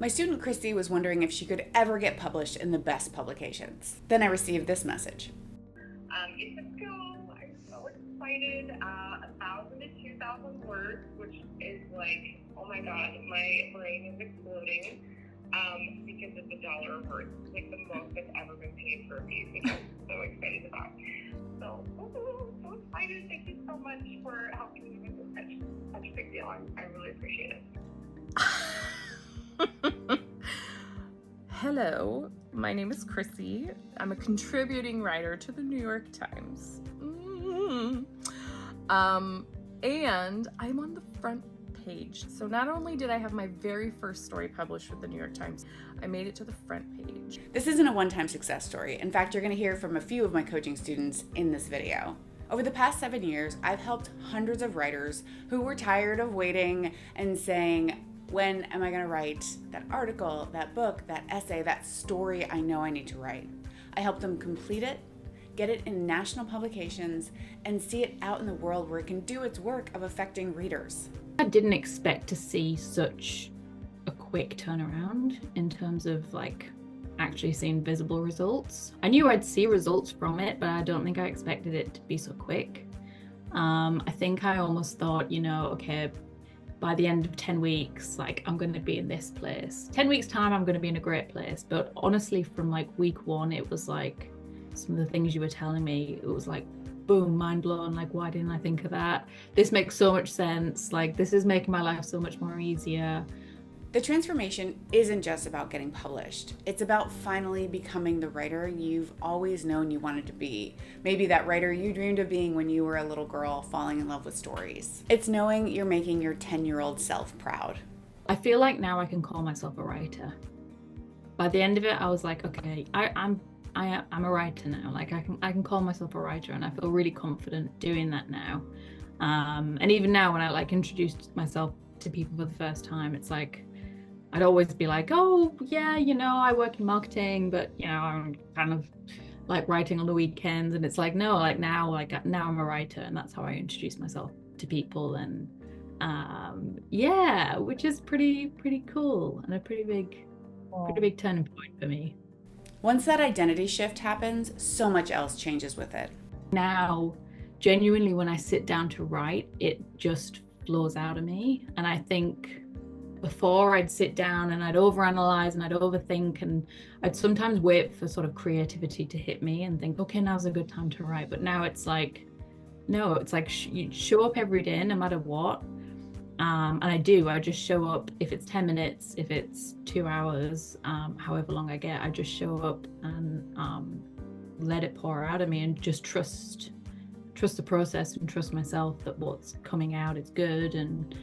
My student Christy was wondering if she could ever get published in the best publications. Then I received this message. It's a go. I'm so excited. 1,000 to 2,000 words, which is like, oh my god, my brain is exploding. Because it's $1 a word. It's like the most I've ever been paid for a piece, which I'm so excited about. So, so excited. Thank you so much for helping me with this such a big deal. I really appreciate it. Hello, my name is Chrissy. I'm a contributing writer to the New York Times. And I'm on the front page. So not only did I have my very first story published with the New York Times, I made it to the front page. This isn't a one-time success story. In fact, you're going to hear from a few of my coaching students in this video. Over the past 7 years, I've helped hundreds of writers who were tired of waiting and saying, when am I going to write that article, that book, that essay, that story I know I need to write? I help them complete it, get it in national publications, and see it out in the world where it can do its work of affecting readers. I didn't expect to see such a quick turnaround in terms of like actually seeing visible results. I knew I'd see results from it, but I don't think I expected it to be so quick. I think I almost thought, okay, by the end of 10 weeks, like I'm going to be in this place. 10 weeks time, I'm going to be in a great place. But honestly, from like week 1, it was like some of the things you were telling me, it was like, boom, mind blown. Like, why didn't I think of that? This makes so much sense. Like, this is making my life so much more easier. The transformation isn't just about getting published. It's about finally becoming the writer you've always known you wanted to be. Maybe that writer you dreamed of being when you were a little girl falling in love with stories. It's knowing you're making your 10-year-old self proud. I feel like now I can call myself a writer. By the end of it, I was like, okay, I'm a writer now. Like I can call myself a writer, and I feel really confident doing that now. And even now, when I like introduced myself to people for the first time, it's like I'd always be like, oh yeah, I work in marketing, but I'm kind of like writing on the weekends. And it's like, no, like now I'm a writer, and that's how I introduce myself to people. And which is pretty cool, and a pretty big turning point for me. Once that identity shift happens, so much else changes with it. Now, genuinely, when I sit down to write, it just flows out of me. And I think before I'd sit down and I'd overanalyze and I'd overthink, and I'd sometimes wait for sort of creativity to hit me and think, okay, now's a good time to write. But now it's like, no, it's like you show up every day, no matter what. And I just show up. If it's 10 minutes, if it's 2 hours, however long I get, I just show up and let it pour out of me, and just trust the process and trust myself that what's coming out is good. And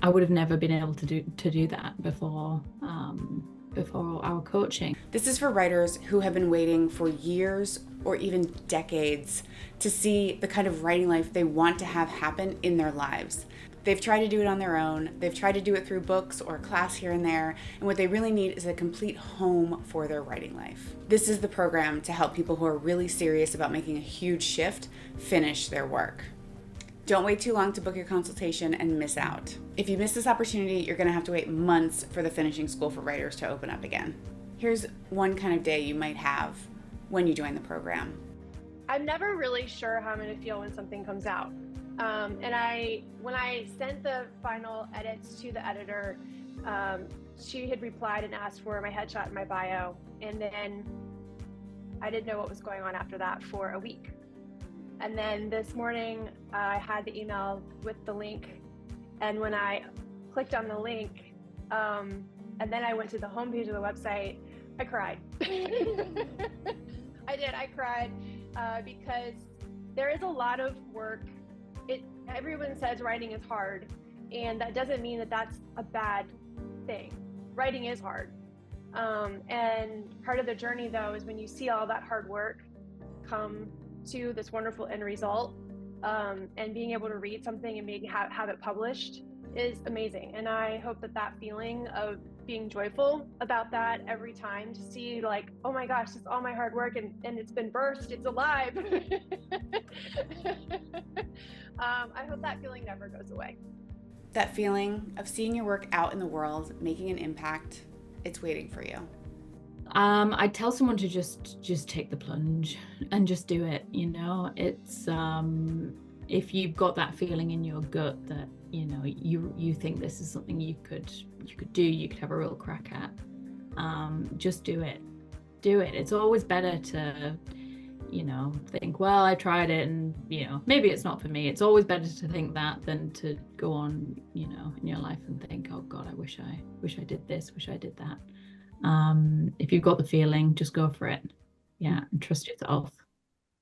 I would have never been able to do that before our coaching. This is for writers who have been waiting for years or even decades to see the kind of writing life they want to have happen in their lives. They've tried to do it on their own. They've tried to do it through books or a class here and there. And what they really need is a complete home for their writing life. This is the program to help people who are really serious about making a huge shift finish their work. Don't wait too long to book your consultation and miss out. If you miss this opportunity, you're going to have to wait months for the finishing school for writers to open up again. Here's one kind of day you might have when you join the program. I'm never really sure how I'm going to feel when something comes out. And when I sent the final edits to the editor, she had replied and asked for my headshot and my bio. And then I didn't know what was going on after that for a week. And then this morning, I had the email with the link. And when I clicked on the link, and then I went to the homepage of the website, I cried. I cried because there is a lot of work. Everyone says writing is hard, and that doesn't mean that that's a bad thing. Writing is hard. And part of the journey, though, is when you see all that hard work come to this wonderful end result, and being able to read something and maybe have it published is amazing. And I hope that feeling of being joyful about that every time, to see like, oh my gosh, it's all my hard work and it's been birthed, it's alive. I hope that feeling never goes away. That feeling of seeing your work out in the world, making an impact, it's waiting for you. I'd tell someone to just take the plunge and just do it. It's if you've got that feeling in your gut that you think this is something you could do, you could have a real crack at, just do it. It's always better to think, well, I tried it and maybe it's not for me. It's always better to think that than to go on in your life and think, oh God, I wish I did this, wish I did that. If you've got the feeling, just go for it. Yeah, and trust yourself.